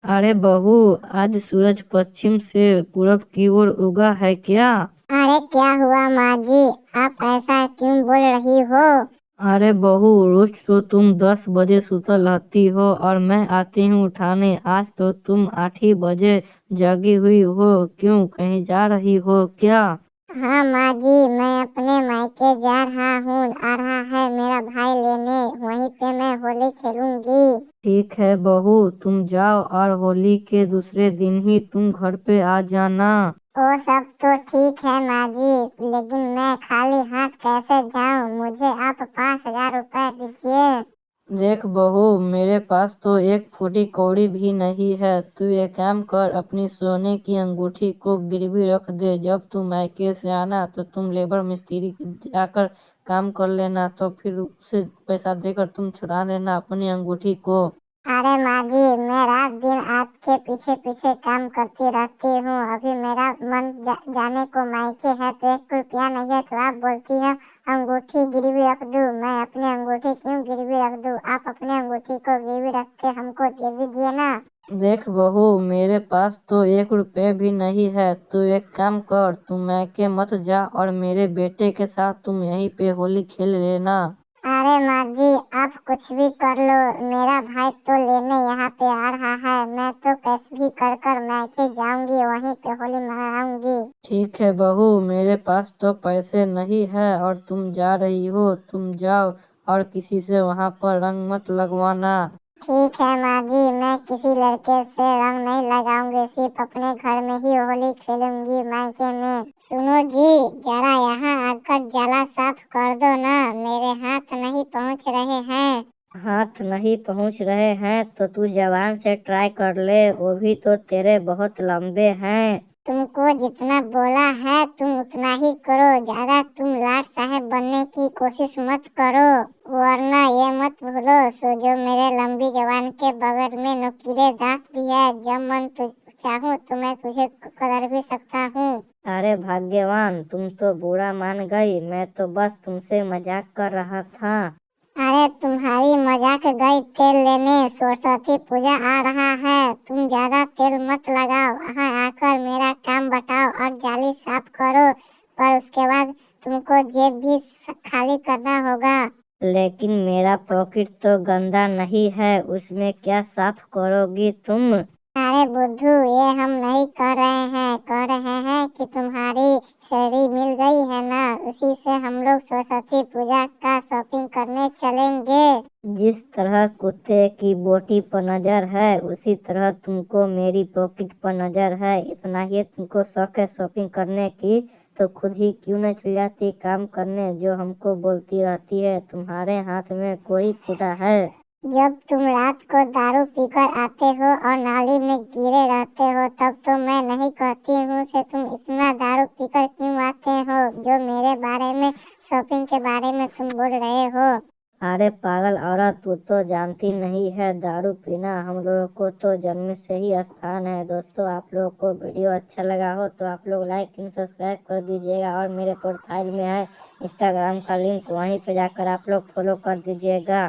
अरे बहू, आज सूरज पश्चिम से पूरब की ओर उगा है क्या? अरे क्या हुआ माँ जी? आप ऐसा क्यों बोल रही हो? अरे बहू, रोज तो तुम 10 बजे सुतल रहती हो और मैं आती हूँ उठाने। आज तो तुम 8 ही बजे जागी हुई हो। क्यों, कहीं जा रही हो क्या? हाँ माँ जी, मैं अपने मायके जा रहा हूँ। आ रहा है मेरा भाई लेने, वहीं पे मैं होली खेलूंगी। ठीक है बहू, तुम जाओ और होली के दूसरे दिन ही तुम घर पे आ जाना। वो सब तो ठीक है माँ जी, लेकिन मैं खाली हाथ कैसे जाऊँ? मुझे आप 5,000 रुपए दीजिए। देख बहू, मेरे पास तो एक फूटी कौड़ी भी नहीं है। तू एक काम कर, अपनी सोने की अंगूठी को गिरवी रख दे। जब तू मायके से आना तो तुम लेबर मिस्त्री के जाकर काम कर लेना, तो फिर उसे पैसा देकर तुम छुड़ा लेना अपनी अंगूठी को। अरे माँ जी, मैं रात दिन आपके पीछे पीछे काम करती रहती हूँ। अभी मेरा मन जाने को मायके है तो 1 रुपया नहीं है, तो आप बोलती है अंगूठी गिरवी रख दूँ। मैं अपनी अंगूठी क्यों गिरवी रख दूँ? आप अपनी अंगूठी को गिरवी रख के हमको दे दीजिए ना। देख बहू, मेरे पास तो 1 रुपये भी नहीं है। तू एक काम कर, तू मायके मत जा और मेरे बेटे के साथ तुम यहीं पे होली खेल लेना। अरे माँ जी, आप कुछ भी कर लो, मेरा भाई तो लेने यहाँ पे आ रहा है। मैं तो कैसे भी कर कर मायके जाऊंगी, वहीं पे होली मनाऊंगी। ठीक है बहू, मेरे पास तो पैसे नहीं है और तुम जा रही हो। तुम जाओ और किसी से वहां पर रंग मत लगवाना। ठीक है माँ जी, मैं किसी लड़के से रंग नहीं लगाऊंगी, सिर्फ अपने घर में ही होली खेलूंगी मायके में। सुनो जी, जरा यहाँ आकर जाला साफ कर दो ना, मेरे हाथ नहीं पहुँच रहे हैं। हाथ नहीं पहुंच रहे हैं तो तू जवान से ट्राई कर ले, वो भी तो तेरे बहुत लंबे हैं। तुमको जितना बोला है तुम उतना ही करो, ज्यादा तुम लाट साहब बनने की कोशिश मत करो। वरना ये मत भूलो सो जो मेरे लंबी जबान के बगल में नुकीले दांत भी है। जब मन चाहूँ तो मैं तुझे कर भी सकता हूँ। अरे भाग्यवान, तुम तो बुरा मान गई। मैं तो बस तुमसे मजाक कर रहा था। अरे तुम्हारी मजाक गई तेल लेने, सरस्वती पूजा आ रहा है। तुम ज्यादा तेल मत लगाओ, यहाँ आकर मेरा काम बताओ और जाली साफ करो। पर उसके बाद तुमको जेब भी खाली करना होगा। लेकिन मेरा पॉकेट तो गंदा नहीं है, उसमें क्या साफ करोगी तुम? अरे बुद्धू, ये हम नहीं कर रहे हैं, कह रहे हैं कि तुम्हारी सैलरी मिल गई है ना, उसी से हम लोग सरस्वती पूजा का शॉपिंग करने चलेंगे। जिस तरह कुत्ते की बोटी पर नजर है, उसी तरह तुमको मेरी पॉकेट पर नजर है। इतना ही तुमको शौक है शॉपिंग करने की, तो खुद ही क्यों न चल जाती काम करने, जो हमको बोलती रहती है तुम्हारे हाथ में कोई फूटा है। जब तुम रात को दारू पीकर आते हो और नाली में गिरे रहते हो, तब तो मैं नहीं कहती हूँ से तुम इतना दारू पीकर क्यों आते हो, जो मेरे बारे में शॉपिंग के बारे में तुम बोल रहे हो। अरे पागल औरत, तू तो जानती नहीं है, दारू पीना हम लोगों को तो जन्म से ही स्थान है। दोस्तों, आप लोगों को वीडियो अच्छा लगा हो तो आप लोग लाइक एंड सब्सक्राइब कर दीजिएगा, और मेरे प्रोफाइल में है इंस्टाग्राम का लिंक, वहीं पे जाकर आप लोग फॉलो कर दीजिएगा।